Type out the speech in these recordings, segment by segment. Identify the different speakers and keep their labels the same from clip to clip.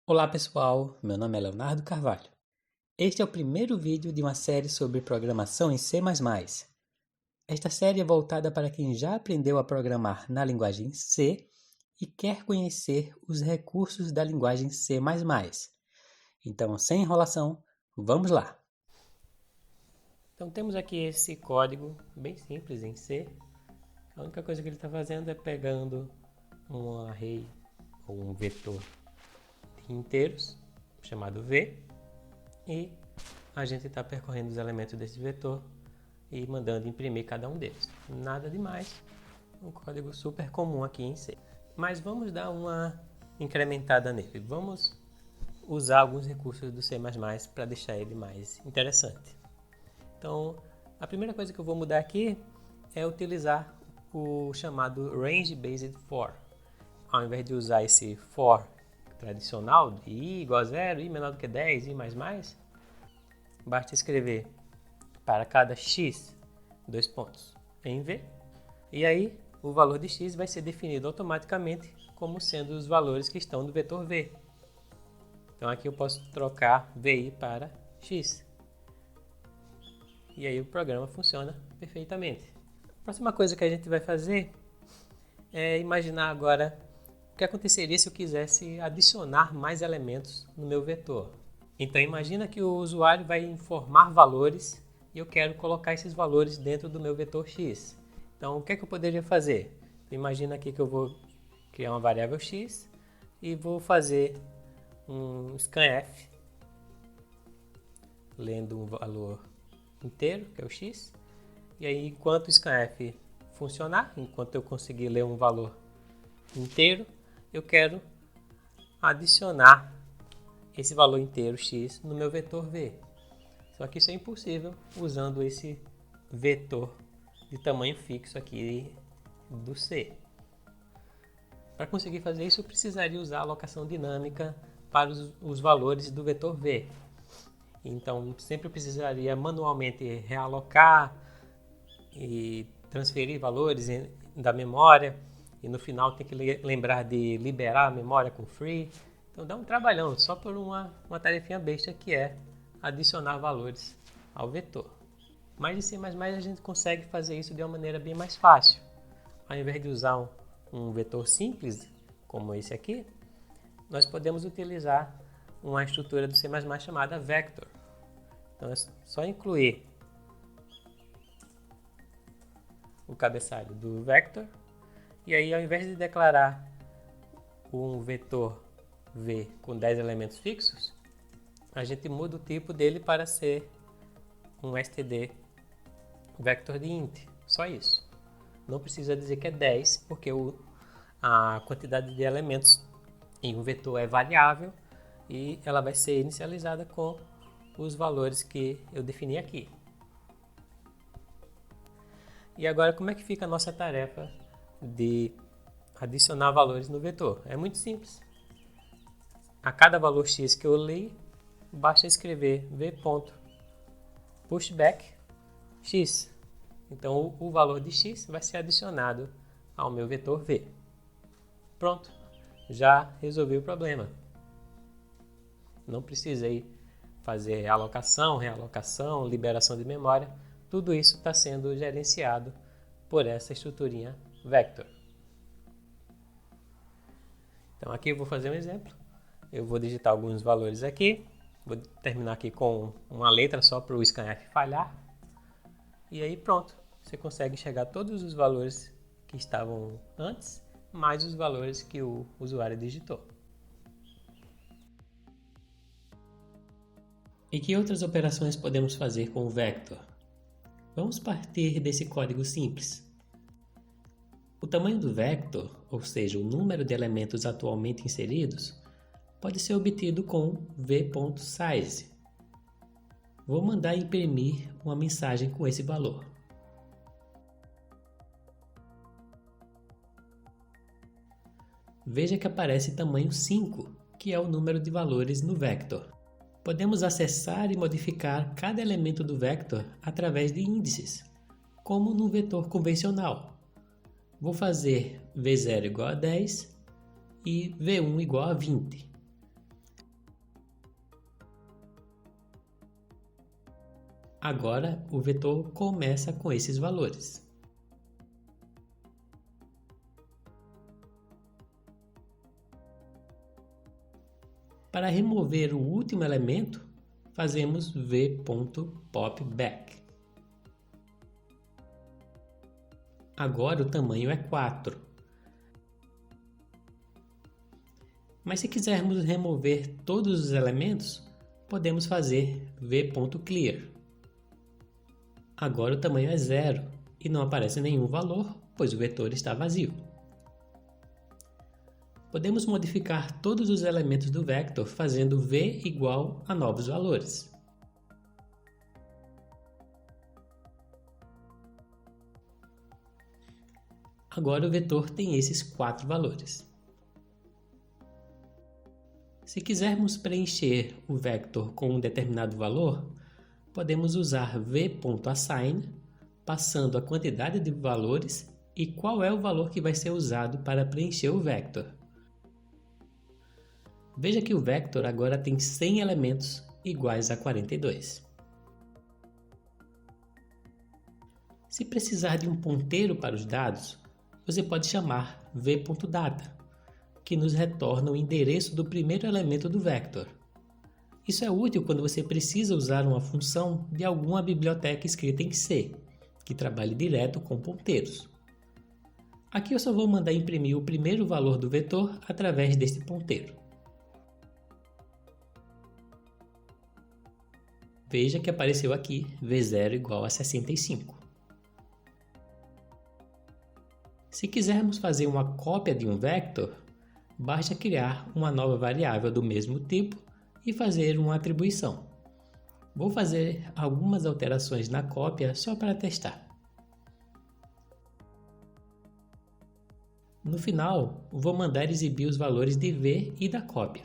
Speaker 1: Olá pessoal, meu nome é Leonardo Carvalho. Este é o primeiro vídeo de uma série sobre programação em C++. Esta série é voltada para quem já aprendeu a programar na linguagem C e quer conhecer os recursos da linguagem C++. Então, sem enrolação, vamos lá! Então temos aqui esse código bem simples em C. A única coisa que ele está fazendo é pegando um array ou um vetor de inteiros, chamado V, e a gente está percorrendo os elementos desse vetor e mandando imprimir cada um deles. Nada demais, um código super comum aqui em C. Mas vamos dar uma incrementada nele. Vamos usar alguns recursos do C++ para deixar ele mais interessante. Então, a primeira coisa que eu vou mudar aqui é utilizar o chamado Range Based For. Ao invés de usar esse for tradicional de i igual a 0, i menor do que 10, i mais, basta escrever para cada x, dois pontos, em v, e aí o valor de x vai ser definido automaticamente como sendo os valores que estão no vetor v. Então aqui eu posso trocar vi para x. E aí o programa funciona perfeitamente. A próxima coisa que a gente vai fazer é imaginar agora o que aconteceria se eu quisesse adicionar mais elementos no meu vetor. Então imagina que o usuário vai informar valores e eu quero colocar esses valores dentro do meu vetor x. Então o que é que eu poderia fazer? Imagina aqui que eu vou criar uma variável x e vou fazer um scanf lendo um valor inteiro, que é o x, e aí enquanto o scanf funcionar, enquanto eu conseguir ler um valor inteiro, eu quero adicionar esse valor inteiro x no meu vetor v. Só que isso é impossível usando esse vetor de tamanho fixo aqui do C. Para conseguir fazer isso, eu precisaria usar a alocação dinâmica para os valores do vetor v. Então, sempre eu precisaria manualmente realocar e transferir valores da memória. E no final tem que lembrar de liberar a memória com free. Então dá um trabalhão só por uma tarefinha besta que é adicionar valores ao vetor. Mas em C++ a gente consegue fazer isso de uma maneira bem mais fácil. Ao invés de usar um vetor simples, como esse aqui, nós podemos utilizar uma estrutura do C++ chamada vector. Então é só incluir o cabeçalho do vector. E aí, ao invés de declarar um vetor v com 10 elementos fixos, a gente muda o tipo dele para ser um std vector de int. Só isso. Não precisa dizer que é 10, porque a quantidade de elementos em um vetor é variável e ela vai ser inicializada com os valores que eu defini aqui. E agora, como é que fica a nossa tarefa de adicionar valores no vetor? É muito simples. A cada valor x que eu li, basta escrever v.pushback x. Então o valor de x vai ser adicionado ao meu vetor v. Pronto, já resolvi o problema. Não precisei fazer alocação, realocação, liberação de memória. Tudo isso está sendo gerenciado por essa estruturinha vector. Então aqui eu vou fazer um exemplo. Eu vou digitar alguns valores aqui. Vou terminar aqui com uma letra só para o scanf falhar. E aí pronto. Você consegue enxergar todos os valores que estavam antes, mais os valores que o usuário digitou. E que outras operações podemos fazer com o vector? Vamos partir desse código simples. O tamanho do vector, ou seja, o número de elementos atualmente inseridos, pode ser obtido com v.size. Vou mandar imprimir uma mensagem com esse valor. Veja que aparece tamanho 5, que é o número de valores no vector. Podemos acessar e modificar cada elemento do vector através de índices, como no vetor convencional. Vou fazer v0 igual a 10 e v1 igual a 20. Agora o vetor começa com esses valores. Para remover o último elemento, fazemos v.popback. Agora o tamanho é 4. Mas se quisermos remover todos os elementos, podemos fazer v.clear. Agora o tamanho é 0 e não aparece nenhum valor, pois o vetor está vazio. Podemos modificar todos os elementos do vector fazendo v igual a novos valores. Agora o vetor tem esses 4 valores. Se quisermos preencher o vector com um determinado valor, podemos usar v.assign, passando a quantidade de valores e qual é o valor que vai ser usado para preencher o vector. Veja que o vector agora tem 100 elementos iguais a 42. Se precisar de um ponteiro para os dados, você pode chamar v.data, que nos retorna o endereço do primeiro elemento do vector. Isso é útil quando você precisa usar uma função de alguma biblioteca escrita em C, que trabalhe direto com ponteiros. Aqui eu só vou mandar imprimir o primeiro valor do vetor através deste ponteiro. Veja que apareceu aqui v0 igual a 65. Se quisermos fazer uma cópia de um vector, basta criar uma nova variável do mesmo tipo e fazer uma atribuição. Vou fazer algumas alterações na cópia só para testar. No final, vou mandar exibir os valores de v e da cópia.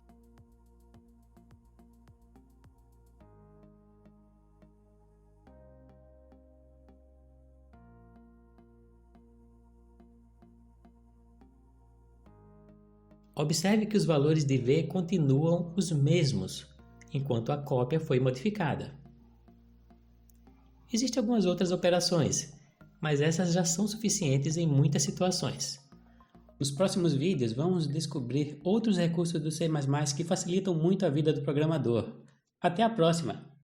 Speaker 1: Observe que os valores de v continuam os mesmos, enquanto a cópia foi modificada. Existem algumas outras operações, mas essas já são suficientes em muitas situações. Nos próximos vídeos vamos descobrir outros recursos do C++ que facilitam muito a vida do programador. Até a próxima!